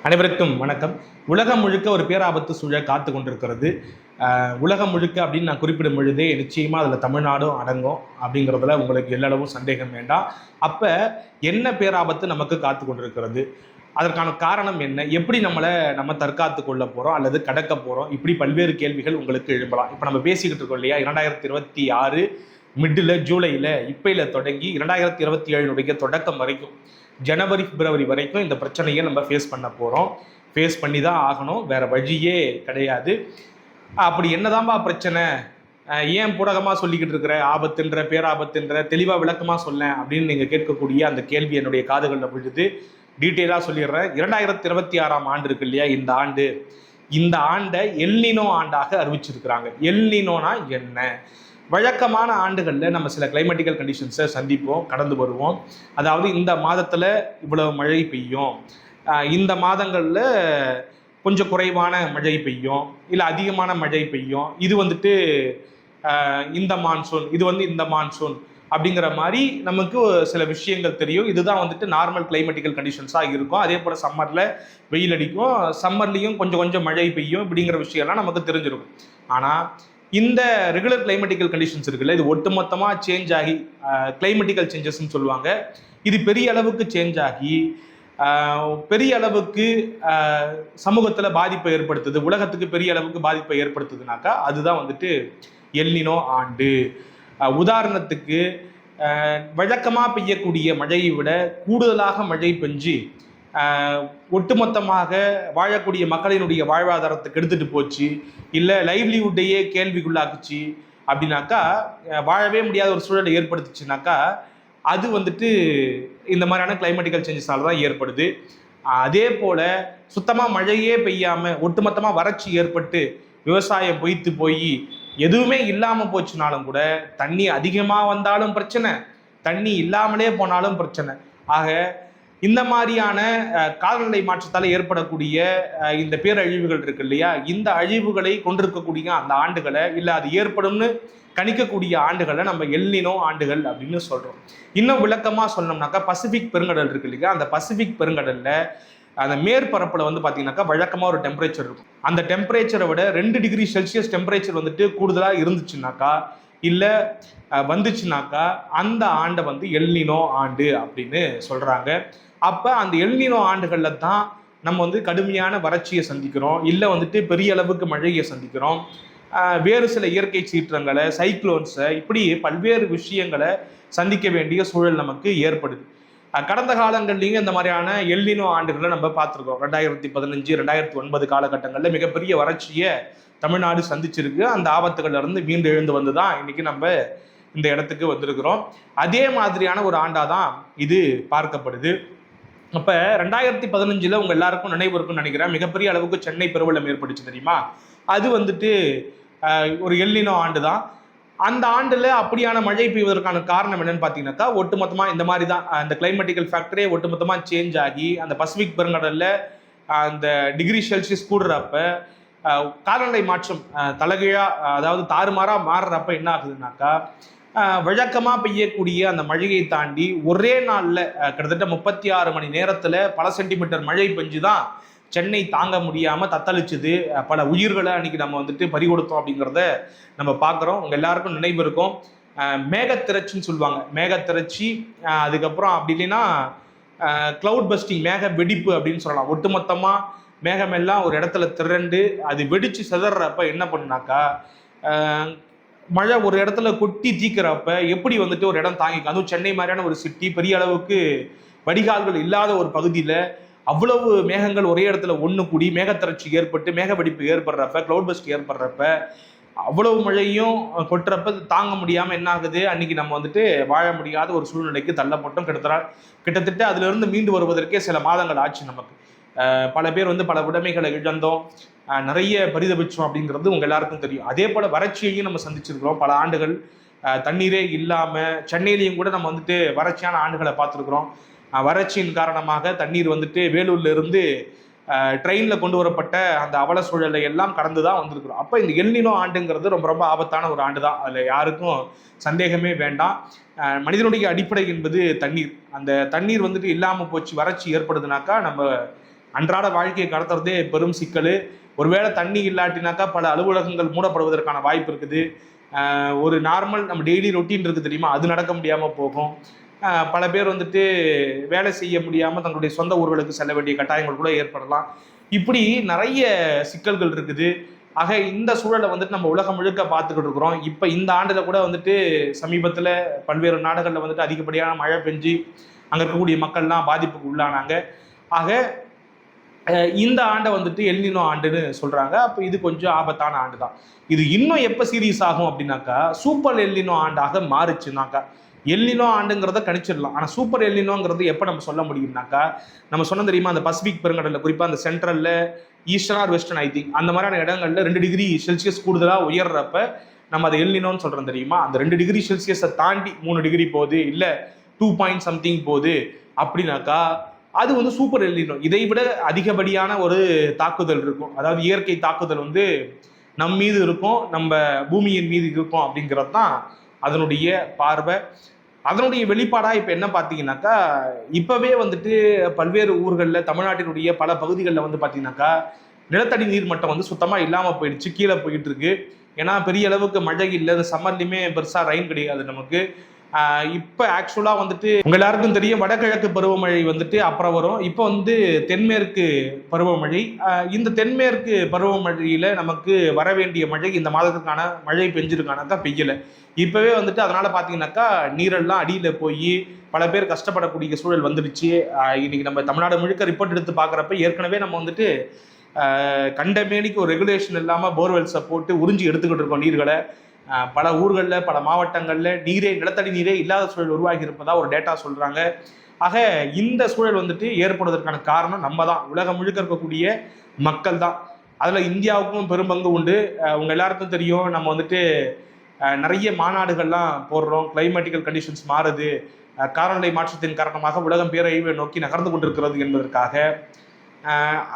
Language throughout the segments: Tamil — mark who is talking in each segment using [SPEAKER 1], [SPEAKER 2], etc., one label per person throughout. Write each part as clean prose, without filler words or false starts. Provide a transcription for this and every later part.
[SPEAKER 1] அனைவருக்கும் வணக்கம். உலகம் முழுக்க ஒரு பேராபத்து சூழல் காத்து கொண்டிருக்கிறது. உலகம் முழுக்க அப்படின்னு நான் குறிப்பிடும் பொழுதே நிச்சயமா அதில் தமிழ்நாடும் அடங்கும் அப்படிங்கிறதுல உங்களுக்கு எல்லளவும் சந்தேகம் வேண்டாம். அப்ப என்ன பேராபத்து நமக்கு காத்து கொண்டிருக்கிறது, அதற்கான காரணம் என்ன, எப்படி நம்ம தற்காத்து கொள்ள போறோம் அல்லது கடக்க போறோம், இப்படி பல்வேறு கேள்விகள் உங்களுக்கு எழும்பலாம். இப்போ நம்ம பேசிக்கிட்டு இருக்கோம் இல்லையா, 2026 மிடில் ஜூலையில் இப்பையில தொடங்கி 2027 தொடக்கம் வரைக்கும், ஜனவரி பிப்ரவரி வரைக்கும் இந்த பிரச்சனையை நம்ம ஃபேஸ் பண்ண போகிறோம். ஃபேஸ் பண்ணி தான் ஆகணும், வேற வழியே கிடையாது. அப்படி என்னதான்பா பிரச்சனை, ஏன் பூடகமாக சொல்லிக்கிட்டு இருக்கிற, ஆபத்துன்ற பேராபத்துன்ற தெளிவாக விளக்கமாக சொல்லேன் அப்படின்னு நீங்கள் கேட்கக்கூடிய அந்த கேள்வி என்னுடைய காதுகளில் விழுது. டீட்டெயிலாக சொல்லிடுறேன். 2026 ஆண்டு இருக்கு இல்லையா, இந்த ஆண்டை எல்னினோ ஆண்டாக அறிவிச்சிருக்கிறாங்க. எல்னினோனா என்ன? வழக்கமான ஆண்டுகளில் நம்ம சில கிளைமேட்டிக்கல் கண்டிஷன்ஸை சந்திப்போம், கடந்து வருவோம். அதாவது இந்த மாதத்தில் இவ்வளவு மழை பெய்யும், இந்த மாதங்களில் கொஞ்சம் குறைவான மழை பெய்யும், இல்லை அதிகமான மழை பெய்யும், இது இந்த மான்சூன், இந்த மான்சூன் அப்படிங்கிற மாதிரி நமக்கு சில விஷயங்கள் தெரியும். இதுதான் நார்மல் கிளைமேட்டிக்கல் கண்டிஷன்ஸாக இருக்கும். அதே போல் சம்மரில் வெயில் அடிக்கும், சம்மர்லேயும் கொஞ்சம் கொஞ்சம் மழை பெய்யும், இப்படிங்கிற விஷயம்லாம் நமக்கு தெரிஞ்சிருக்கும். ஆனால் இந்த ரெகுலர் கிளைமேட்டிக்கல் கண்டிஷன்ஸ் இருக்குல்ல, இது ஒட்டுமொத்தமாக சேஞ்ச் ஆகி கிளைமேட்டிக்கல் சேஞ்சஸ்ன்னு சொல்லுவாங்க. இது பெரிய அளவுக்கு சேஞ்ச் ஆகி பெரிய அளவுக்கு சமூகத்தில் பாதிப்பை ஏற்படுத்துது, உலகத்துக்கு பெரிய அளவுக்கு பாதிப்பை ஏற்படுத்துதுனாக்கா அதுதான் எல்னினோ ஆண்டு. உதாரணத்துக்கு வழக்கமாக பெய்யக்கூடிய மழையை விட கூடுதலாக மழை பெஞ்சு ஒட்டுமொத்தமாக வாழக்கூடிய மக்களினுடைய வாழ்வாதாரத்தை கெடுத்துட்டு போச்சு, இல்லை லைவ்லிஹுட்டையே கேள்விக்குள்ளாக்குச்சு அப்படின்னாக்கா, வாழவே முடியாத ஒரு சூழலை ஏற்படுத்துச்சுனாக்கா அது இந்த மாதிரியான கிளைமேட்டிக்கல் சேஞ்சஸால் தான் ஏற்படுது. அதே போல் சுத்தமாக மழையே பெய்யாமல் ஒட்டுமொத்தமாக வறட்சி ஏற்பட்டு விவசாயம் பொய்த்து போய் எதுவுமே இல்லாமல் போச்சுனாலும் கூட, தண்ணி அதிகமாக வந்தாலும் பிரச்சனை, தண்ணி இல்லாமலே போனாலும் பிரச்சனை. ஆக இந்த மாதிரியான காலநிலை மாற்றத்தால் ஏற்படக்கூடிய இந்த பேரழிவுகள் இருக்கு இல்லையா, இந்த அழிவுகளை கொண்டிருக்கக்கூடிய அந்த ஆண்டுகளை, இல்லை அது ஏற்படும்னு கணிக்கக்கூடிய ஆண்டுகளை நம்ம எல்னினோ ஆண்டுகள் அப்படின்னு சொல்கிறோம். இன்னும் விளக்கமாக சொல்லணும்னாக்கா, பசிபிக் பெருங்கடல் இருக்கு இல்லையா, அந்த பசிபிக் பெருங்கடலில் அந்த மேற்பரப்பில் பார்த்தீங்கன்னாக்கா வழக்கமாக ஒரு டெம்பரேச்சர் இருக்கும். அந்த டெம்பரேச்சரை விட 2 டிகிரி செல்சியஸ் டெம்பரேச்சர் கூடுதலாக இருந்துச்சுனாக்கா, இல்லை வந்துச்சுனாக்கா, அந்த ஆண்டை எல்னினோ ஆண்டு அப்படின்னு சொல்கிறாங்க. அப்போ அந்த எல்னினோ ஆண்டுகளில் தான் நம்ம கடுமையான வறட்சியை சந்திக்கிறோம், இல்லை பெரிய அளவுக்கு மழையை சந்திக்கிறோம், வேறு சில இயற்கை சீற்றங்களை, சைக்ளோன்ஸை, இப்படி பல்வேறு விஷயங்களை சந்திக்க வேண்டிய சூழல் நமக்கு ஏற்படுது. கடந்த காலங்கள்லேயும் இந்த மாதிரியான எல்னினோ ஆண்டுகளை நம்ம பார்த்துருக்கோம். 2015, 2009 காலகட்டங்களில் மிகப்பெரிய வறட்சியை தமிழ்நாடு சந்திச்சிருக்கு. அந்த ஆபத்துகள்ல இருந்து மீண்டு எழுந்து வந்து தான் இன்னைக்கு நம்ம இந்த இடத்துக்கு வந்திருக்கிறோம். அதே மாதிரியான ஒரு ஆண்டாக தான் இது பார்க்கப்படுது. அப்போ 2015 உங்க எல்லாருக்கும் நினைவு இருக்குன்னு நினைக்கிறேன், மிகப்பெரிய அளவுக்கு சென்னை பெருவெள்ளம் ஏற்பட்டுச்சு தெரியுமா. அது ஒரு எல்னினோ ஆண்டு தான். அந்த ஆண்டுல அப்படியான மழை பெய்வதற்கான காரணம் என்னன்னு பார்த்தீங்கன்னாக்கா, ஒட்டுமொத்தமாக இந்த மாதிரி தான் அந்த கிளைமேட்டிக்கல் ஃபேக்டரே ஒட்டுமொத்தமாக சேஞ்ச் ஆகி அந்த பசிபிக் பெருங்கடல்ல அந்த டிகிரி செல்சியஸ் கூடுறப்ப, காலநிலை மாற்றம் தலைகீழா, அதாவது தாறுமாறா மாறுறப்ப என்ன ஆகுதுனாக்கா, வழக்கமாக பெய்யக்கூடிய அந்த மழையை தாண்டி ஒரே நாளில் கிட்டத்தட்ட 36 மணி நேரத்தில் பல சென்டிமீட்டர் மழை பெஞ்சு தான் சென்னை தாங்க முடியாமல் தத்தளிச்சுது. பல உயிர்களை அன்னைக்கு நம்ம பறி கொடுத்தோம் அப்படிங்கிறத நம்ம பார்க்குறோம். உங்கள் எல்லாருக்கும் நினைவு இருக்கும், மேகத்திரச்சின்னு சொல்லுவாங்க. மேகத்திரச்சி, அதுக்கப்புறம் அப்படி இல்லைன்னா கிளவுட் பஸ்டிங், மேக வெடிப்பு அப்படின்னு சொல்லலாம். ஒட்டுமொத்தமாக மேகமெல்லாம் ஒரு இடத்துல திரண்டு அது வெடிச்சு சிதறப்ப என்ன பண்ணுனாக்கா, மழை ஒரு இடத்துல கொட்டி தீக்கிறப்ப எப்படி ஒரு இடம் தாங்கிக்கும். அதுவும் சென்னை மாதிரியான ஒரு சிட்டி, பெரிய அளவுக்கு வடிகால்கள் இல்லாத ஒரு பகுதியில் அவ்வளவு மேகங்கள் ஒரே இடத்துல ஒன்று கூடி மேகத்திரட்சி ஏற்பட்டு மேக வெடிப்பு ஏற்படுறப்ப, கிளவுட் பஸ்ட் ஏற்படுறப்ப, அவ்வளவு மழையும் கொட்டுறப்ப தாங்க முடியாமல் என்ன ஆகுது, அன்னைக்கு நம்ம வாழ முடியாத ஒரு சூழ்நிலைக்கு தள்ளப்பட்டோம். கிட்டத்தட்ட அதுல இருந்து மீண்டு வருவதற்கே சில மாதங்கள் ஆச்சு நமக்கு. பல பேர் பல உடைமைகளை இழந்தோம், நிறைய பரிதபிச்சோம் அப்படிங்கிறது உங்க எல்லாருக்கும் தெரியும். அதே போல வறட்சியையும் நம்ம சந்திச்சிருக்கிறோம். பல ஆண்டுகள் தண்ணீரே இல்லாமல் சென்னையிலையும் கூட நம்ம வறட்சியான ஆண்டுகளை பார்த்துருக்குறோம். வறட்சியின் காரணமாக தண்ணீர் வேலூர்ல இருந்து ட்ரெயினில் கொண்டு வரப்பட்ட அந்த அவல சூழலை எல்லாம் கடந்து தான் வந்திருக்கிறோம். அப்போ இந்த எல்னினோ ஆண்டுங்கிறது ரொம்ப ரொம்ப ஆபத்தான ஒரு ஆண்டு தான், அதில் யாருக்கும் சந்தேகமே வேண்டாம். மனிதனுடைய அடிப்படை என்பது தண்ணீர். அந்த தண்ணீர் இல்லாமல் போச்சு, வறட்சி ஏற்படுதுனாக்கா நம்ம அன்றாட வாழ்க்கையை கடத்துறதே பெரும் சிக்கல். ஒருவேளை தண்ணி இல்லாட்டினாக்கா பல அலுவலகங்கள் மூடப்படுவதற்கான வாய்ப்பு இருக்குது. ஒரு நார்மல் நம்ம டெய்லி ரொட்டீன் இருக்குது தெரியுமா, அது நடக்க முடியாமல் போகும். பல பேர் வந்துட்டு வேலை செய்ய முடியாமல் தங்களுடைய சொந்த ஊர்களுக்கு செல்ல வேண்டிய கட்டாயங்கள் கூட ஏற்படலாம். இப்படி நிறைய சிக்கல்கள் இருக்குது. ஆக இந்த சூழலை வந்துட்டு நம்ம உலகம் முழுக்க பார்த்துக்கிட்டு இருக்கிறோம். இப்போ இந்த ஆண்டில் கூட வந்துட்டு சமீபத்தில் பல்வேறு நாடுகளில் வந்துட்டு அதிகப்படியான மழை பெஞ்சு அங்கே இருக்கக்கூடிய மக்கள்லாம் பாதிப்புக்கு உள்ளானாங்க. ஆக இந்த ஆண்டை வந்துட்டு எல்னினோ ஆண்டுன்னு சொல்கிறாங்க. அப்போ இது கொஞ்சம் ஆபத்தான ஆண்டு தான். இது இன்னும் எப்போ சீரியஸ் ஆகும் அப்படின்னாக்கா சூப்பர் எல்னினோ ஆண்டாக மாறுச்சுனாக்கா. எல்னினோ ஆண்டுங்கிறத கணிச்சிடலாம். ஆனால் சூப்பர் எல்னினோங்கிறது எப்போ நம்ம சொல்ல முடியும்னாக்கா, நம்ம சொன்ன தெரியுமா, அந்த பசிபிக் பெருங்கடலில் குறிப்பாக அந்த சென்ட்ரலில் eastern or western I think அந்த மாதிரியான இடங்களில் 2 டிகிரி செல்சியஸ் கூடுதலாக உயர்றப்ப நம்ம அதை எல்னினோன்னு சொல்கிறோம் தெரியுமா. அந்த 2 டிகிரி செல்சியஸை தாண்டி 3 டிகிரி போகுது, இல்லை 2 பாயிண்ட் சம்திங் போகுது அப்படின்னாக்கா அது வந்து சூப்பர் எல்னினோ. இதை விட அதிகப்படியான ஒரு தாக்குதல் இருக்கும். அதாவது இயற்கை தாக்குதல் வந்து நம் மீது இருக்கும், நம்ம பூமியின் மீது இருக்கும் அப்படிங்கிறது தான் அதனுடைய பார்வை. அதனுடைய வெளிப்பாடாக இப்போ என்ன பார்த்தீங்கன்னாக்கா, இப்போவே வந்துட்டு பல்வேறு ஊர்களில் தமிழ்நாட்டினுடைய பல பகுதிகளில் வந்து பார்த்தீங்கன்னாக்கா நிலத்தடி நீர் மட்டம் வந்து சுத்தமாக இல்லாமல் போயிடுச்சு, கீழே போயிட்டு இருக்கு. ஏன்னா பெரிய அளவுக்கு மழை இல்லை, இந்த சம்மர்லையுமே பெருசாக ரெயின் கிடையாது நமக்கு. இப்போ ஆக்சுவலாக வந்துட்டு உங்கள் எல்லாருக்கும் தெரியும், வடகிழக்கு பருவமழை வந்துட்டு அப்புறம் வரும். இப்போ வந்து தென்மேற்கு பருவமழை. இந்த தென்மேற்கு பருவமழையில் நமக்கு வர வேண்டிய மழை இந்த மாதத்துக்கான மழை பெஞ்சிருக்கானாக்கா பெய்யலை. இப்போவே வந்துட்டு அதனால் பார்த்தீங்கன்னாக்கா நீரெல்லாம் அடியில் போய் பல பேர் கஷ்டப்படக்கூடிய சூழல் வந்துடுச்சு. இன்னைக்கு நம்ம தமிழ்நாடு முழுக்க ரிப்போர்ட் எடுத்து பார்க்குறப்ப ஏற்கனவே நம்ம வந்துட்டு கண்டமேனிக்கு ஒரு ரெகுலேஷன் இல்லாமல் போர்வெல்ஸை போட்டு உறிஞ்சி எடுத்துக்கிட்டு இருக்கோம் நீர்களை. பல ஊர்களில் பல மாவட்டங்களில் நிலத்தடி நீரே இல்லாத சூழல் உருவாகி இருப்பதா ஒரு டேட்டா சொல்கிறாங்க. ஆக இந்த சூழல் வந்துட்டு ஏற்படுவதற்கான காரணம் நம்ம தான், உலகம் முழுக்க இருக்கக்கூடிய மக்கள் தான். அதில் இந்தியாவுக்கும் பெரும்பங்கு உண்டு. உங்கள் எல்லாருக்கும் தெரியும், நம்ம வந்துட்டு நிறைய மாநாடுகள்லாம் போடுறோம். கிளைமேட்டிக்கல் கண்டிஷன்ஸ் மாறுது, காலநிலை மாற்றத்தின் காரணமாக உலகம் பேரழிவை நோக்கி நகர்ந்து கொண்டிருக்கிறது என்பதற்காக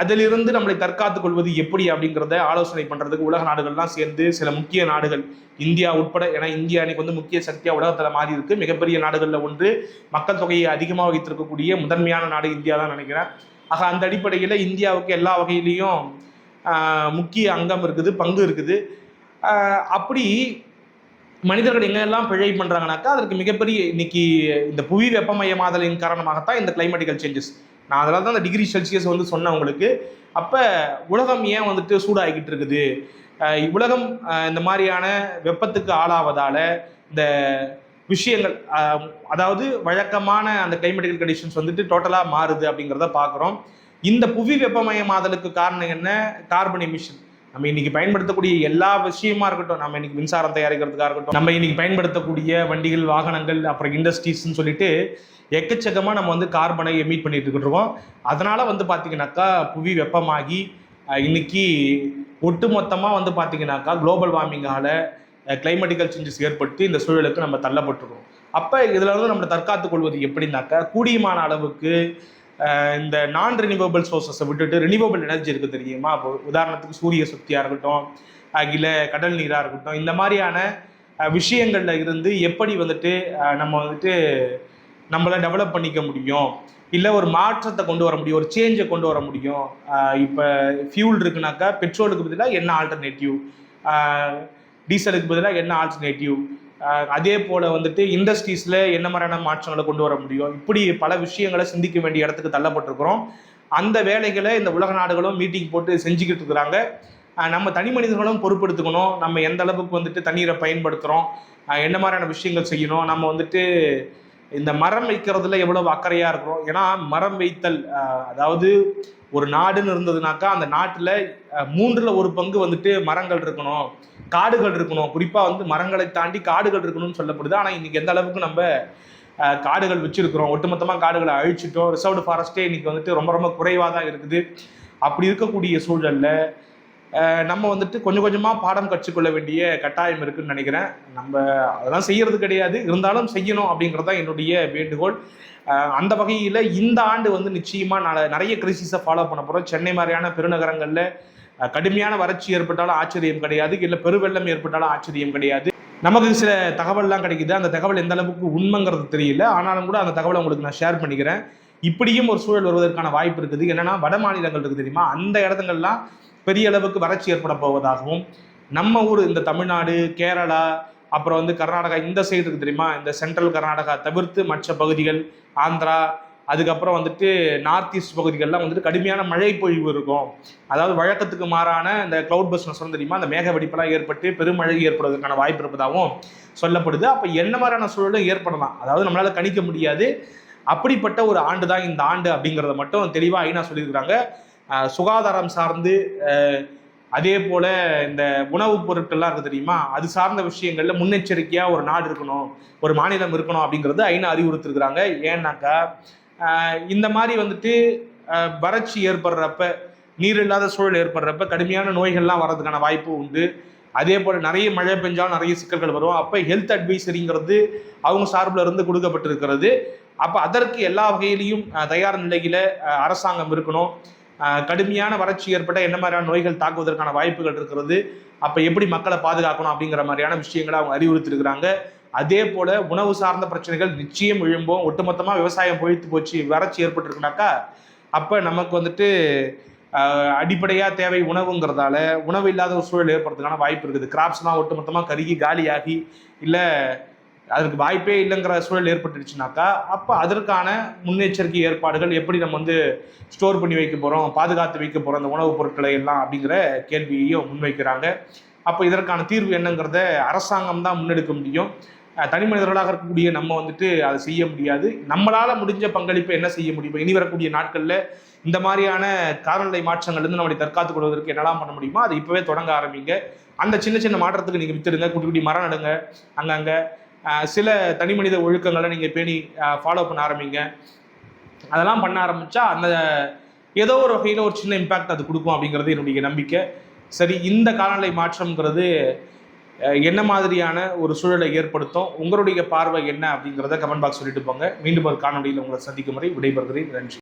[SPEAKER 1] அதிலிருந்து நம்மளை தற்காத்துக் கொள்வது எப்படி அப்படிங்கிறத ஆலோசனை பண்ணுறதுக்கு உலக நாடுகள்லாம் சேர்ந்து சில முக்கிய நாடுகள், இந்தியா உட்பட, ஏன்னா இந்தியா இன்னைக்கு வந்து முக்கிய சக்தியாக உலகத்தில் மாறி இருக்கு. மிகப்பெரிய நாடுகளில் ஒன்று, மக்கள் தொகையை அதிகமாக வைத்திருக்கக்கூடிய முதன்மையான நாடு இந்தியா தான் நினைக்கிறேன். ஆக அந்த அடிப்படையில் இந்தியாவுக்கு எல்லா வகையிலையும் முக்கிய அங்கம் இருக்குது, பங்கு இருக்குது. அப்படி மனிதர்கள் எங்கெல்லாம் பிழை பண்ணுறாங்கனாக்கா அதற்கு மிகப்பெரிய இன்னைக்கு இந்த புவி வெப்பமயமாதலின் காரணமாகத்தான் இந்த கிளைமேட்டிக்கல் சேஞ்சஸ். நான் அதனால தான் அந்த டிகிரி செல்சியஸ் வந்து சொன்னேன் உங்களுக்கு. அப்போ உலகம் ஏன் வந்துட்டு சூடாகிக்கிட்டு இருக்குது, உலகம் இந்த மாதிரியான வெப்பத்துக்கு ஆளாவதால் இந்த விஷயங்கள், அதாவது வழக்கமான அந்த கிளைமேட்டிக்கல் கண்டிஷன்ஸ் வந்துட்டு டோட்டலாக மாறுது அப்படிங்கிறத பார்க்குறோம். இந்த புவி வெப்பமயமாதலுக்கு காரணம் என்ன? Carbon emission. நம்ம இன்னைக்கு பயன்படுத்தக்கூடிய எல்லா விஷயமா இருக்கட்டும், நம்ம இன்னைக்கு மின்சாரம் தயாரிக்கிறதுக்காக இருக்கட்டும், நம்ம இன்னைக்கு பயன்படுத்தக்கூடிய வண்டிகள், வாகனங்கள், அப்புறம் இண்டஸ்ட்ரீஸ்ன்னு சொல்லிட்டு எக்கச்சக்கமாக நம்ம வந்து கார்பனை எமிட் பண்ணிட்டு இருக்கோம். அதனால வந்து பார்த்தீங்கன்னாக்கா புவி வெப்பமாகி இன்னைக்கு ஒட்டுமொத்தமாக வந்து பார்த்தீங்கன்னாக்கா குளோபல் வார்மிங்கால கிளைமேட்டிக்கல் சேஞ்சஸ் ஏற்பட்டு இந்த சூழலுக்கு நம்ம தள்ளப்பட்டிருக்கோம். அப்போ இதில் வந்து நம்ம தற்காத்துக் கொள்வது எப்படின்னாக்கா, கூடியமான அளவுக்கு இந்த நான் ரினியூவபிள் சோர்ஸஸை விட்டுட்டு ரினியூவபிள் எனர்ஜி இருக்குது தெரியுமா. இப்போ உதாரணத்துக்கு சூரிய சக்தியாக இருக்கட்டும், இல்லை கடல் நீராக இருக்கட்டும், இந்த மாதிரியான விஷயங்களில் இருந்து எப்படி வந்துட்டு நம்ம வந்துட்டு நம்மளை டெவலப் பண்ணிக்க முடியும், இல்லை ஒரு மாற்றத்தை கொண்டு வர முடியும், ஒரு சேஞ்சை கொண்டு வர முடியும். இப்போ ஃபியூல் இருக்குனாக்கா பெட்ரோலுக்கு பதிலாக என்ன ஆல்டர்னேட்டிவ், டீசலுக்கு பதிலாக என்ன ஆல்டர்னேட்டிவ், அதே போல் வந்துட்டு இண்டஸ்ட்ரீஸில் என்ன மாதிரியான மாற்றங்களை கொண்டு வர முடியும். இப்படி பல விஷயங்களை சிந்திக்க வேண்டிய இடத்துக்கு தள்ளப்பட்டிருக்கிறோம். அந்த வேலைகளை இந்த உலக நாடுகளும் மீட்டிங் போட்டு செஞ்சுக்கிட்டு இருக்கிறாங்க. நம்ம தனி மனிதர்களும் பொறுப்பெடுத்துக்கணும். நம்ம எந்த அளவுக்கு வந்துட்டு தண்ணீரை பயன்படுத்துகிறோம், என்ன மாதிரியான விஷயங்கள் செய்யணும், நம்ம வந்துட்டு இந்த மரம் வைக்கிறதுல எவ்வளவு அக்கறையாக இருக்கிறோம். ஏன்னா மரம் வைத்தல், அதாவது ஒரு நாடுன்னு இருந்ததுனாக்கா அந்த நாட்டில் 1/3 வந்துட்டு மரங்கள் இருக்கணும், காடுகள் இருக்கணும். குறிப்பாக வந்து மரங்களை தாண்டி காடுகள் இருக்கணும்னு சொல்லப்படுது. ஆனால் இன்னைக்கு எந்த அளவுக்கு நம்ம காடுகள் வச்சிருக்கிறோம், ஒட்டுமொத்தமாக காடுகளை அழிச்சிட்டோம். ரிசர்வ்டு ஃபாரஸ்ட்டே இன்னைக்கு வந்துட்டு ரொம்ப ரொம்ப குறைவாக தான் இருக்குது. அப்படி இருக்கக்கூடிய சூழலில் நம்ம வந்துட்டு கொஞ்சம் கொஞ்சமாக பாடம் கற்றுக்கொள்ள வேண்டிய கட்டாயம் இருக்குன்னு நினைக்கிறேன். நம்ம அதெல்லாம் செய்யறது கிடையாது, இருந்தாலும் செய்யணும் அப்படிங்கிறது தான் என்னுடைய வேண்டுகோள். அந்த வகையில் இந்த ஆண்டு வந்து நிச்சயமாக நிறைய கிரைசிஸை ஃபாலோ பண்ண போகிறோம். சென்னை மாதிரியான பெருநகரங்களில் கடுமையான வறட்சி ஏற்பட்டாலும் ஆச்சரியம் கிடையாது, இல்லை பெருவெள்ளம் ஏற்பட்டாலும் ஆச்சரியம் கிடையாது. நமக்கு சில தகவல்லாம் கிடைக்குது. அந்த தகவல் எந்த அளவுக்கு உண்மைங்கிறது தெரியல, ஆனாலும் கூட அந்த தகவலை உங்களுக்கு நான் ஷேர் பண்ணிக்கிறேன். இப்படியும் ஒரு சூழல் வருவதற்கான வாய்ப்பு இருக்குது. என்னன்னா வட மாநிலங்கள் இருக்குது தெரியுமா, அந்த இடத்துங்கள்லாம் பெரிய அளவுக்கு வறட்சி ஏற்பட போவதாகவும், நம்ம ஊர் இந்த தமிழ்நாடு, கேரளா, அப்புறம் வந்து கர்நாடகா இந்த சைடு இருக்கு தெரியுமா, இந்த சென்ட்ரல் கர்நாடகா தவிர்த்து மற்ற பகுதிகள், ஆந்திரா, அதுக்கப்புறம் வந்துட்டு நார்த் ஈஸ்ட் பகுதிகள்லாம் வந்துட்டு கடுமையான மழை பொழிவு இருக்கும். அதாவது வழக்கத்துக்கு மாறான இந்த கிளவுட் பஸ்ட் சொல்ல தெரியுமா, அந்த மேக வெடிப்பெல்லாம் ஏற்பட்டு பெருமழை ஏற்படுவதற்கான வாய்ப்பு இருப்பதாகவும் சொல்லப்படுது. அப்போ என்ன மாதிரியான சூழலும் ஏற்படலாம், அதாவது நம்மளால கணிக்க முடியாது. அப்படிப்பட்ட ஒரு ஆண்டு தான் இந்த ஆண்டு அப்படிங்கிறத மட்டும் தெளிவாக ஐநா சொல்லியிருக்கிறாங்க. சுகாதாரம் சார்ந்து, அதே போல இந்த உணவுப் பொருட்கள்லாம் இருக்கு தெரியுமா, அது சார்ந்த விஷயங்கள்ல முன்னெச்சரிக்கையாக ஒரு நாடு இருக்கணும், ஒரு மாநிலம் இருக்கணும் அப்படிங்கிறது ஐநா அறிவுறுத்திருக்கிறாங்க. ஏன்னாக்கா இந்த மாதிரி வந்துட்டு வறட்சி ஏற்படுறப்ப, நீர் இல்லாத சூழல் ஏற்படுறப்ப கடுமையான நோய்கள்லாம் வர்றதுக்கான வாய்ப்பு உண்டு. அதே போல் நிறைய மழை பெஞ்சாலும் நிறைய சிக்கல்கள் வரும். அப்போ ஹெல்த் அட்வைசரிங்கிறது அவங்க சார்பில் இருந்து கொடுக்கப்பட்டிருக்கிறது. அப்போ அதற்கு எல்லா வகையிலையும் தயார் நிலையில் அரசாங்கம் இருக்கணும். கடுமையான வறட்சி ஏற்பட்ட என்ன மாதிரியான நோய்கள் தாக்குவதற்கான வாய்ப்புகள் இருக்கிறது, அப்போ எப்படி மக்களை பாதுகாக்கணும் அப்படிங்கிற மாதிரியான விஷயங்களை அவங்க அறிவுறுத்திருக்கிறாங்க. அதே போல உணவு சார்ந்த பிரச்சனைகள் நிச்சயம் எழும்போம். ஒட்டுமொத்தமாக விவசாயம் பொழித்து போச்சு, வறட்சி ஏற்பட்டுருக்குனாக்கா அப்போ நமக்கு வந்துட்டு அடிப்படையாக தேவை உணவுங்கிறதால உணவு இல்லாத ஒரு சூழல் ஏற்படுறதுக்கான வாய்ப்பு இருக்குது. கிராப்ஸ்லாம் ஒட்டுமொத்தமாக கருகி காலியாகி, இல்லை அதற்கு வாய்ப்பே இல்லைங்கிற சூழல் ஏற்பட்டுருச்சுனாக்கா அப்போ அதற்கான முன்னெச்சரிக்கை ஏற்பாடுகள் எப்படி நம்ம வந்து ஸ்டோர் பண்ணி வைக்க போகிறோம், பாதுகாத்து வைக்க போகிறோம் அந்த உணவுப் பொருட்களை எல்லாம் அப்படிங்கிற கேள்வியையும் முன்வைக்கிறாங்க. அப்போ இதற்கான தீர்வு என்னங்கிறத அரசாங்கம் தான் முன்னெடுக்க முடியும். தனி மனிதர்களாக இருக்கக்கூடிய நம்ம வந்துட்டு அதை செய்ய முடியாது. நம்மளால் முடிஞ்ச பங்களிப்பை என்ன செய்ய முடியும், இனி வரக்கூடிய நாட்களில் இந்த மாதிரியான காலநிலை மாற்றங்கள்லேருந்து நம்மளை தற்காத்துக் கொள்வதற்கு என்னெல்லாம் பண்ண முடியுமோ அதை இப்போவே தொடங்க ஆரம்பிங்க. அந்த சின்ன சின்ன மாற்றத்துக்கு நீங்கள் வித்துடுங்க, குட்டி குட்டி மரம் நடுங்க, அங்கங்கே சில தனி மனித ஒழுக்கங்களை நீங்கள் பேணி ஃபாலோ பண்ண ஆரம்பிங்க. அதெல்லாம் பண்ண ஆரம்பித்தா அந்த ஏதோ ஒரு வகையில் ஒரு சின்ன இம்பேக்ட் அது கொடுக்கும் அப்படிங்கிறது என்னுடைய நம்பிக்கை. சரி, இந்த காலநிலை மாற்றம்ங்கிறது என்ன மாதிரியான ஒரு சூழலை ஏற்படுத்தும், உங்களுடைய பார்வை என்ன அப்படிங்கிறத கமெண்ட் பாக்ஸ் சொல்லிட்டு போங்க. மீண்டும் ஒரு காணொலியில் உங்களை சந்திக்கும் வரை விடைபெறுகிறேன். நன்றி.